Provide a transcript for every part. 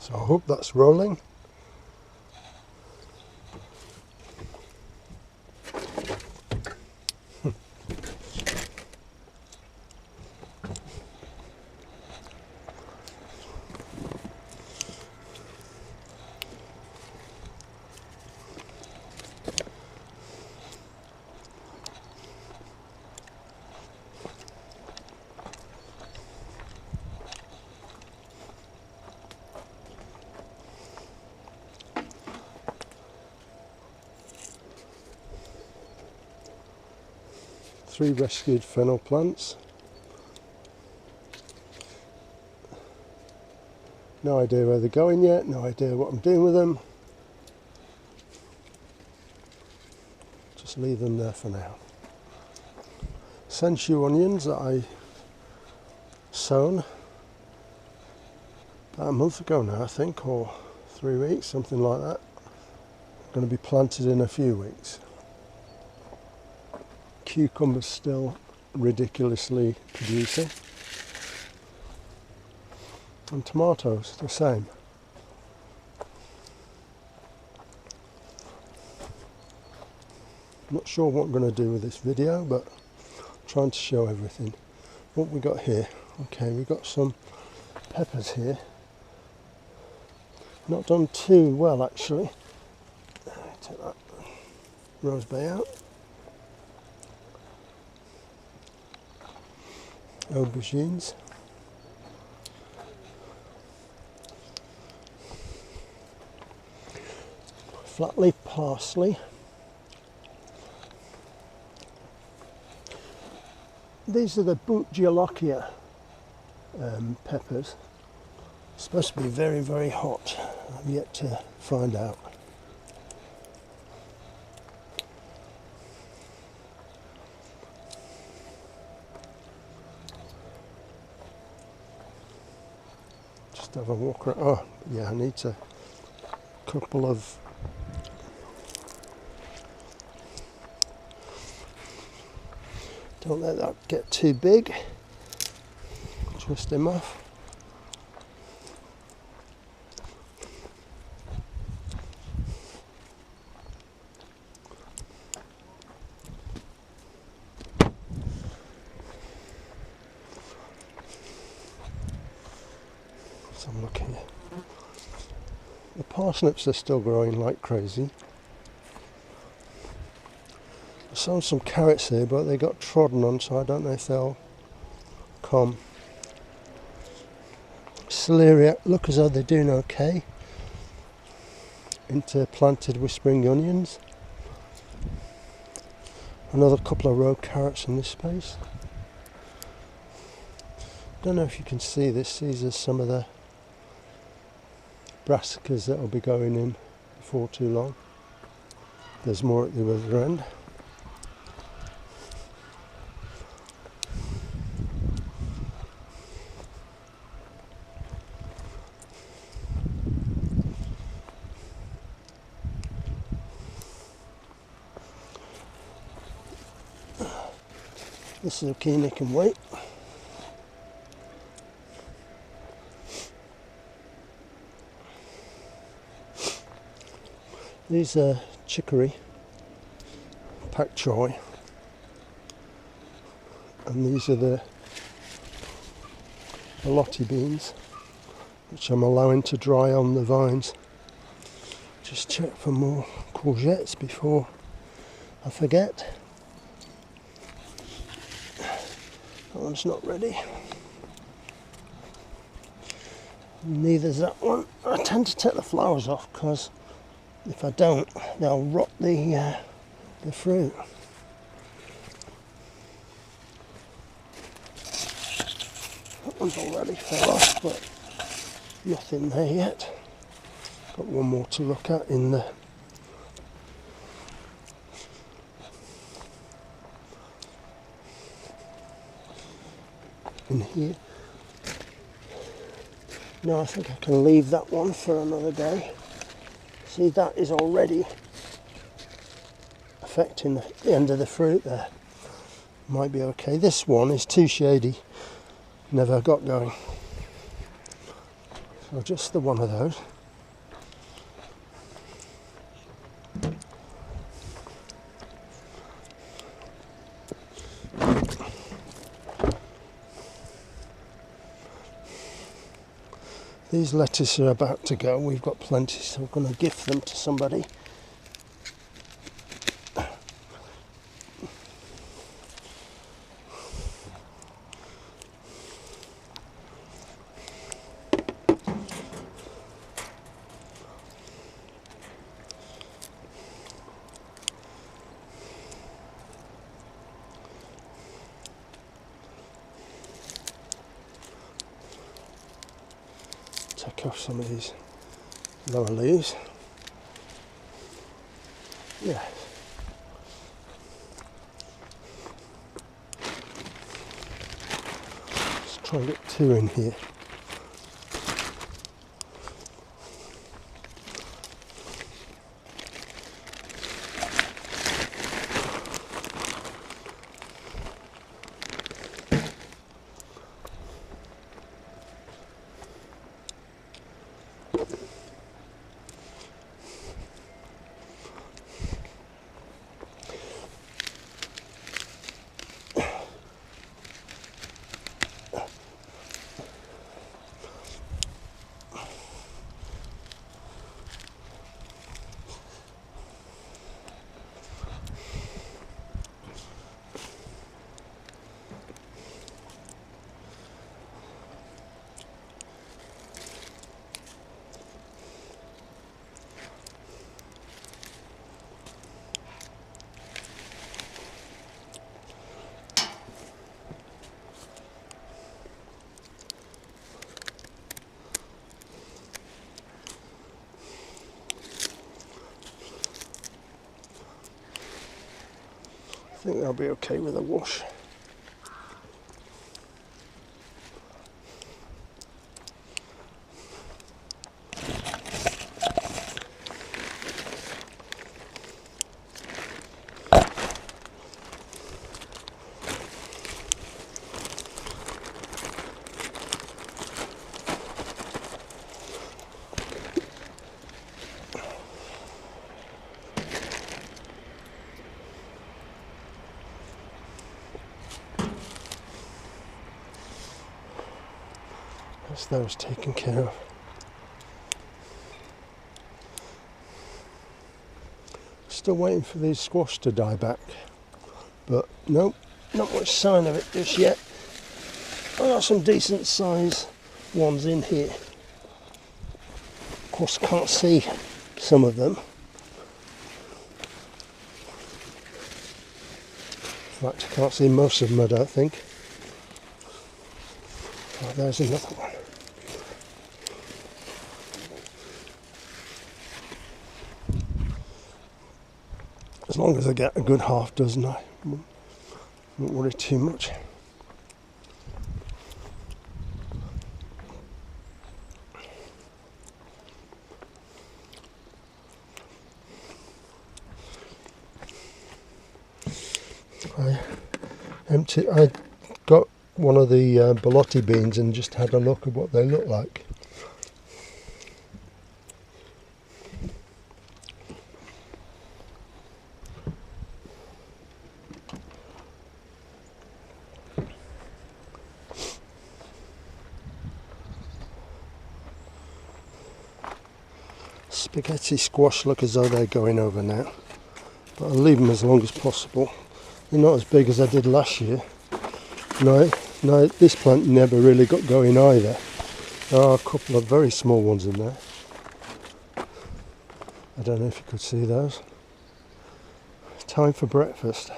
So I hope that's rolling. Three rescued fennel plants. No idea where they're going yet, no idea what I'm doing with them. Just leave them there for now. Sensu onions that I sown about a month ago now, I think, or 3 weeks, something like that. Going to be planted in a few weeks. Cucumbers still ridiculously producing, and tomatoes the same. Not sure what I'm going to do with this video, but I'm trying to show everything. What we got here? Okay, we got some peppers here. Not done too well actually. Take that rose bay out. Aubergines. Flat leaf parsley. These are the Butgeolochia peppers. Supposed to be very, very hot. I've yet to find out. Have a walk around. Oh yeah, I need a couple of don't let that get too big. Twist him off. I'm looking at the parsnips are still growing like crazy. I sown some carrots here, but they got trodden on, so I don't know if they'll come. Celery look as though they're doing okay. Interplanted with spring onions. Another couple of row carrots in this space. Don't know if you can see this. These are some of the brassicas that will be going in before too long. There's more at the other end. This zucchini can wait. These are chicory, pak choy, and these are the lottie beans, which I'm allowing to dry on the vines. Just check for more courgettes before I forget. That one's not ready. Neither's that one. I tend to take the flowers off because if I don't, they'll rot the fruit. That one's already fell off, but nothing there yet. Got one more to look at in the in here. No, I think I can leave that one for another day. See, that is already affecting the end of the fruit there. Might be okay. This one is too shady. Never got going. So just the one of those. These lettuces are about to go. We've got plenty, so we're going to gift them to somebody. Take off some of these lower leaves. Yeah. Let's try and get two in here. I think they'll be okay with a wash. That's those taken care of. Still waiting for these squash to die back, but nope, not much sign of it just yet. I've got some decent size ones in here. Of course, can't see some of them. In fact, I can't see most of them, I don't think. Oh, there's another one. As long as I get a good half dozen, I won't worry too much. I got one of the Belotti beans and just had a look at what they look like. Spaghetti squash look as though they're going over now, but I'll leave them as long as possible. They're not as big as I did last year. No, this plant never really got going either. There are a couple of very small ones in there. I don't know if you could see those. Time for breakfast.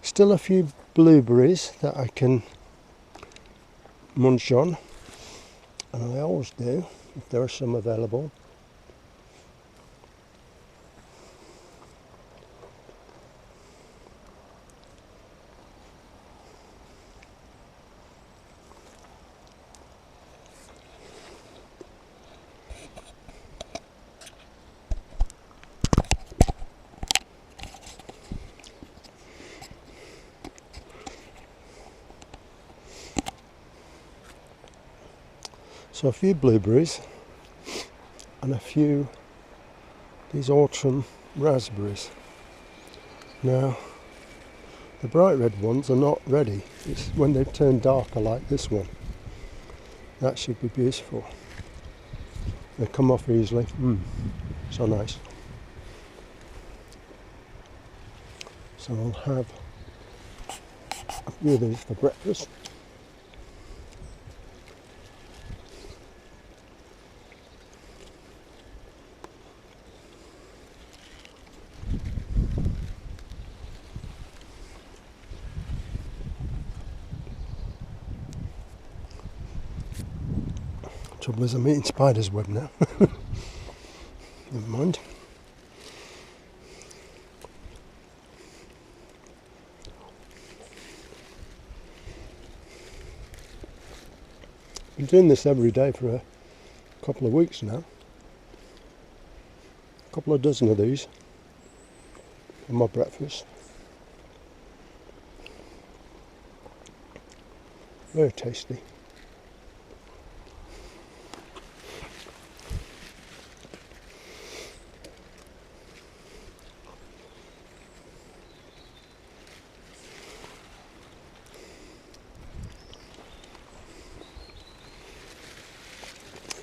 Still a few blueberries that I can munch on, and I always do if there are some available. So a few blueberries and a few these autumn raspberries. Now the bright red ones are not ready. It's when they've turned darker like this one. That should be beautiful. They come off easily. So nice. So I'll have a few of these for breakfast. Trouble is I'm eating spider's web now. Never mind. Been doing this every day for a couple of weeks now. A couple of dozen of these for my breakfast. Very tasty.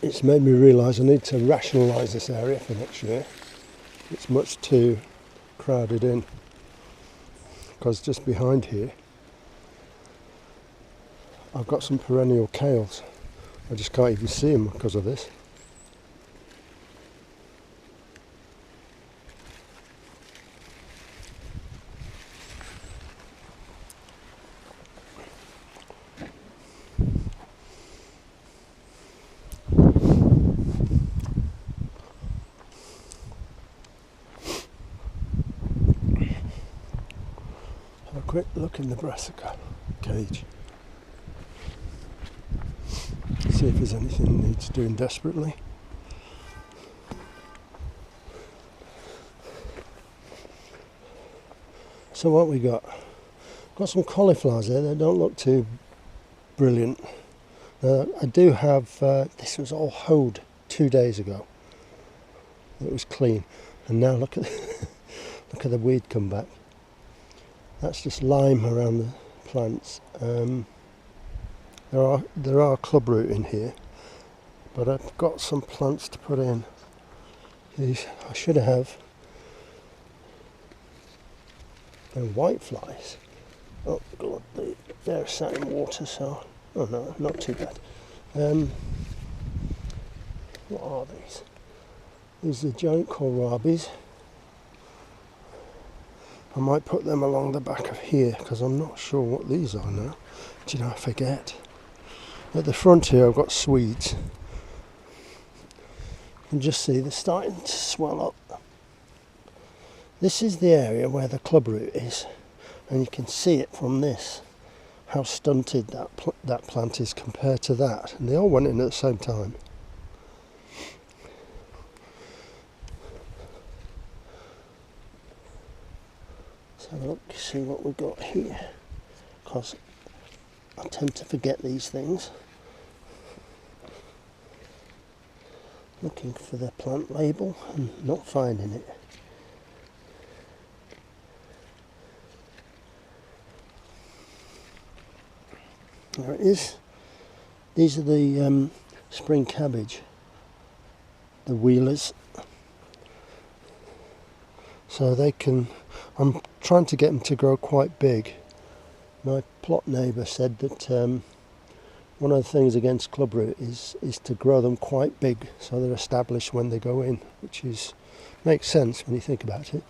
It's made me realise I need to rationalise this area for next year. It's much too crowded in, because just behind here I've got some perennial kales. I just can't even see them because of this. Quick look in the brassica cage. See if there's anything needs doing desperately. So what we got? Got some cauliflowers there. They don't look too brilliant. I do have. This was all hoed 2 days ago. It was clean, and now look at look at the weed come back. That's just lime around the plants. There are clubroot in here, but I've got some plants to put in. These I should have. And whiteflies. Oh God, they're sat in water, so oh no, not too bad. What are these? These are giant kohlrabis. I might put them along the back of here because I'm not sure what these are now. Do you know, I forget. At the front here I've got Swedes. You can just see they're starting to swell up. This is the area where the clubroot is, and you can see it from this, how stunted that plant is compared to that. And they all went in at the same time. So look, see what we've got here, because I tend to forget these things. Looking for the plant label and not finding it. There it is. These are the spring cabbage, the wheelers. So they can, I'm trying to get them to grow quite big. My plot neighbour said that one of the things against clubroot is to grow them quite big so they're established when they go in, which makes sense when you think about it.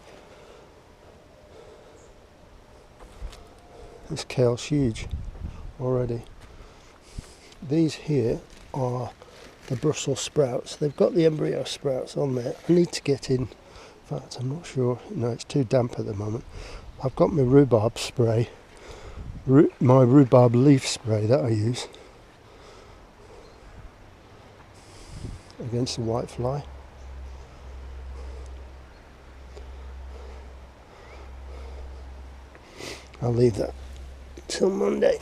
This kale's huge already. These here are the Brussels sprouts. They've got the embryo sprouts on there. I need to get in. In fact, I'm not sure. No, it's too damp at the moment. I've got my rhubarb spray, my rhubarb leaf spray that I use against the whitefly. I'll leave that till Monday.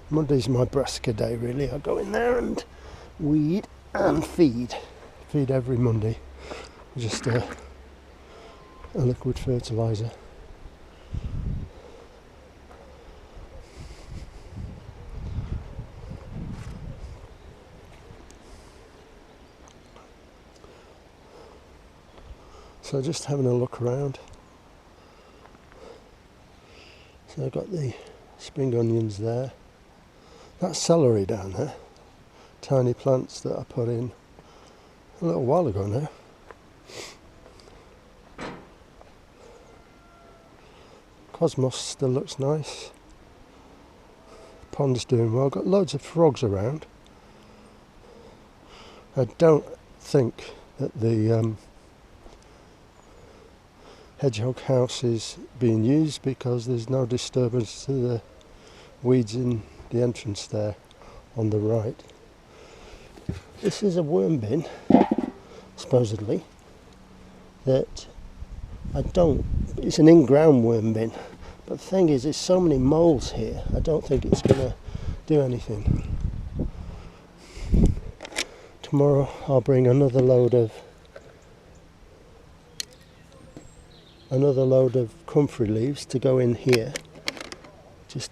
Monday's my brassica day, really. I go in there and weed and feed. Feed every Monday. Just a liquid fertiliser. So just having a look around. So I've got the spring onions there. That's celery down there. Tiny plants that I put in a little while ago now. Cosmos still looks nice. Pond's doing well. Got loads of frogs around. I don't think that the hedgehog house is being used because there's no disturbance to the weeds in the entrance there on the right. This is a worm bin, supposedly, that it's an in-ground worm bin, but the thing is there's so many moles here, I don't think it's going to do anything. Tomorrow I'll bring another load of comfrey leaves to go in here. Just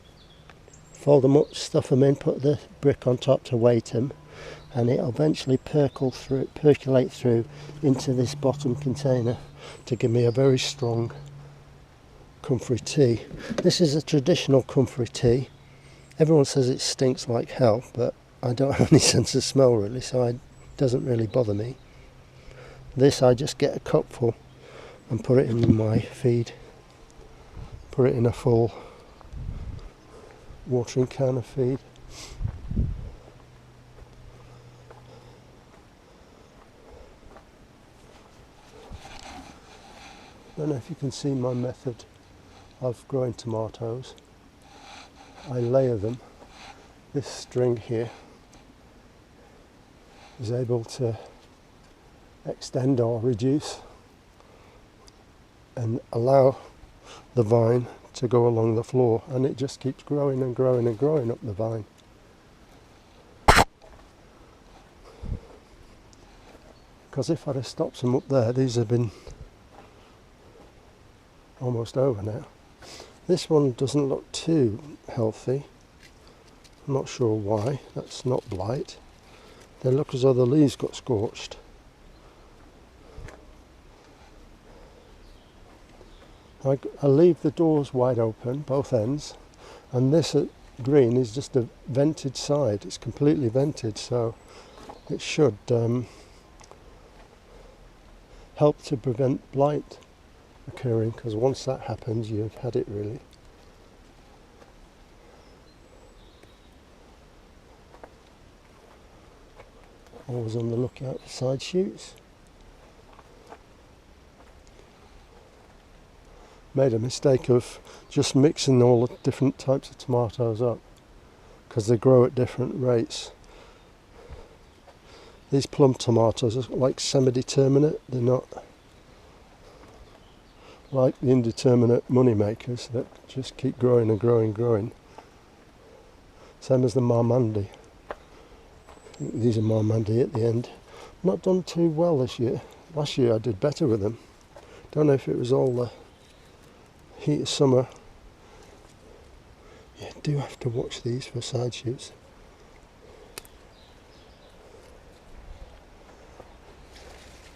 fold them up, stuff them in, put the brick on top to weight them, and it'll eventually percolate through into this bottom container to give me a very strong comfrey tea. This is a traditional comfrey tea. Everyone says it stinks like hell, but I don't have any sense of smell really, so it doesn't really bother me. This I just get a cupful and put it in my feed. Put it in a full watering can of feed. I don't know if you can see my method of growing tomatoes. I layer them. This string here is able to extend or reduce and allow the vine to go along the floor, and it just keeps growing and growing and growing up the vine. Because if I'd have stopped them up there, these have been almost over now. This one doesn't look too healthy. I'm not sure why. That's not blight. They look as though the leaves got scorched. I leave the doors wide open, both ends, and this green is just a vented side. It's completely vented, so it should help to prevent blight occurring, because once that happens, you've had it really. Always on the lookout for side shoots. Made a mistake of just mixing all the different types of tomatoes up because they grow at different rates. These plum tomatoes are like semi-determinate. They're not like the indeterminate money makers that just keep growing and growing and growing. Same as the Marmandi. I think these are Marmandi at the end. Not done too well this year. Last year I did better with them. Don't know if it was all the heat of summer. Yeah, do have to watch these for side shoots.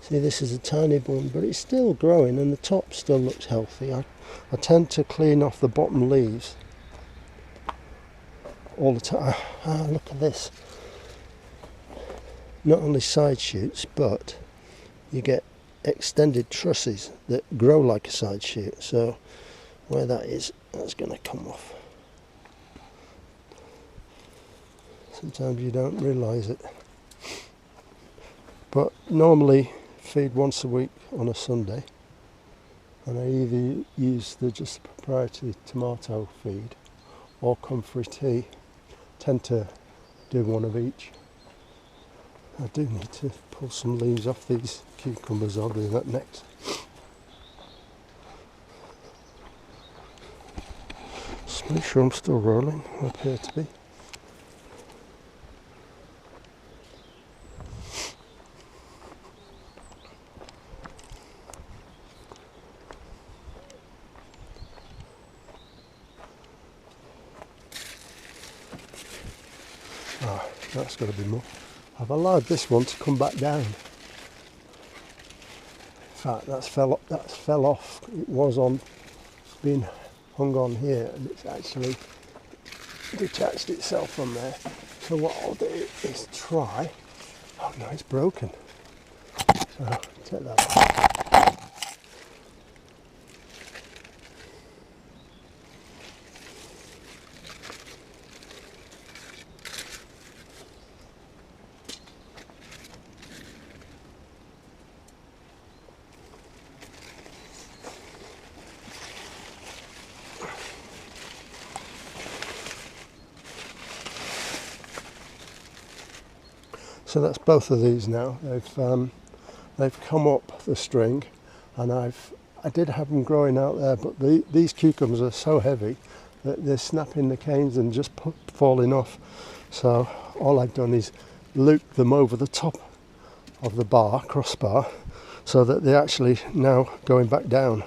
See, this is a tiny one, but it's still growing and the top still looks healthy. I tend to clean off the bottom leaves all the time. Look at this. Not only side shoots, but you get extended trusses that grow like a side shoot. So where that is, that's going to come off. Sometimes you don't realise it. But normally feed once a week on a Sunday, and I either use the just proprietary tomato feed or comfrey tea. Tend to do one of each. I do need to pull some leaves off these cucumbers. I'll do that next. Just make sure I'm still rolling. I appear to be. Ah, that's got to be more. I've allowed this one to come back down. In fact, that fell off. It was on, being hung on here, and it's actually detached itself from there. So what I'll do is try. Oh no, it's broken. So take that off. So that's both of these now. They've come up the string, and I did have them growing out there, but these cucumbers are so heavy that they're snapping the canes and just falling off. So all I've done is loop them over the top of the crossbar, so that they're actually now going back down.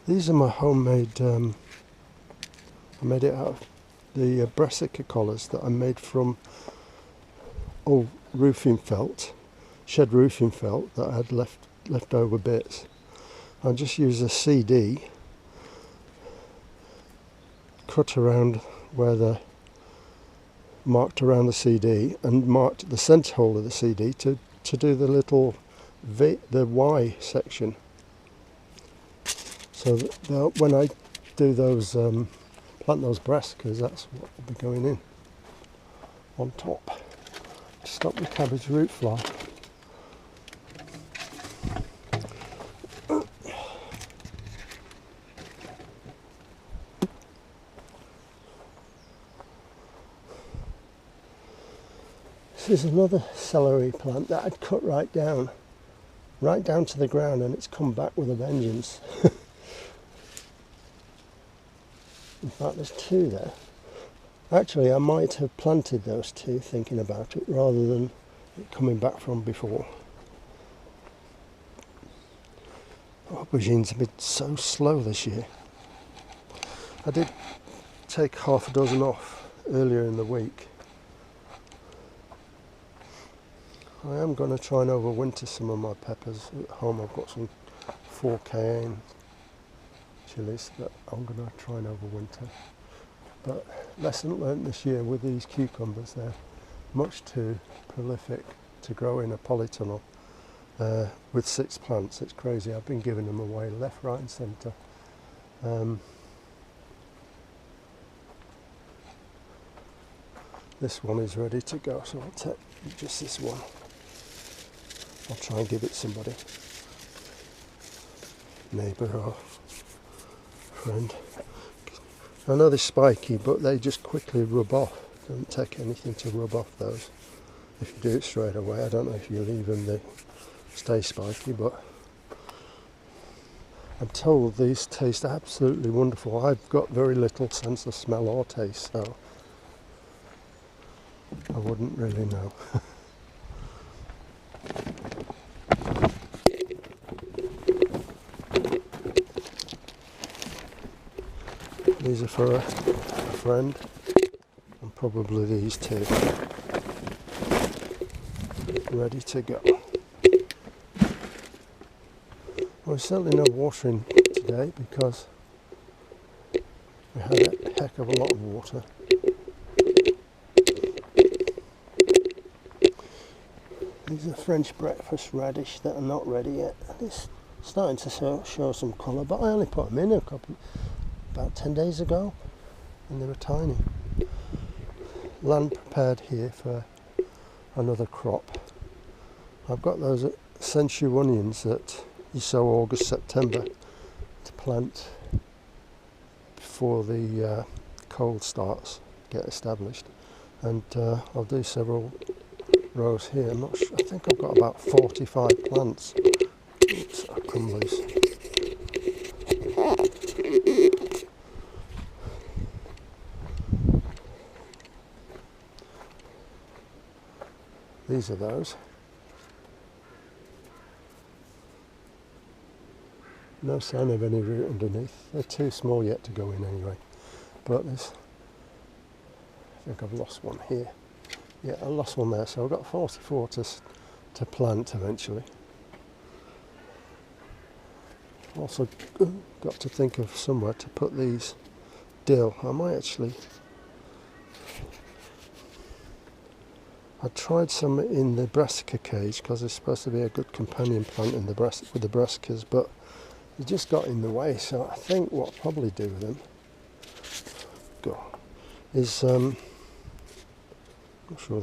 These are my homemade, I made it out of the brassica collars that I made from old roofing felt, shed roofing felt that I had left over bits. I just used a CD, cut around where marked around the CD, and marked the centre hole of the CD to do the little the Y section. So that when I do those, plant those brassicas, that's what will be going in on top to stop the cabbage root fly. This is another celery plant that I'd cut right down to the ground, and it's come back with a vengeance. In fact, there's two there. Actually, I might have planted those two thinking about it rather than it coming back from before. Aubergines have been so slow this year. I did take half a dozen off earlier in the week. I am going to try and overwinter some of my peppers at home. I've got some 4K chilies that I'm going to try and overwinter. But lesson learnt this year with these cucumbers, they're much too prolific to grow in a polytunnel with 6 plants. It's crazy. I've been giving them away left, right and centre. This one is ready to go, so I'll take just this one. I'll try and give it somebody, neighbour or friend. I know they're spiky, but they just quickly rub off. It doesn't take anything to rub off those. If you do it straight away, I don't know if you leave them, they stay spiky, but I'm told these taste absolutely wonderful. I've got very little sense of smell or taste, so I wouldn't really know. These are for a friend, and probably these two. Ready to go. Well, there's certainly no watering today because we had a heck of a lot of water. These are French breakfast radish that are not ready yet. It's starting to show some colour, but I only put them in about 10 days ago, and they were tiny. Land prepared here for another crop. I've got those sensu onions that you sow August, September to plant before the cold starts, get established. And I'll do several rows here. I'm not sure, I think I've got about 45 plants. Oops, I've come loose. These are those. No sign of any root underneath. They're too small yet to go in anyway. But there's, I think I've lost one here. Yeah, I lost one there, so I've got 44 to plant eventually. Also got to think of somewhere to put these dill. I might actually, I tried some in the brassica cage because it's supposed to be a good companion plant in the with the brassicas, but they just got in the way. So I think what I'll probably do with them is, I'm not sure that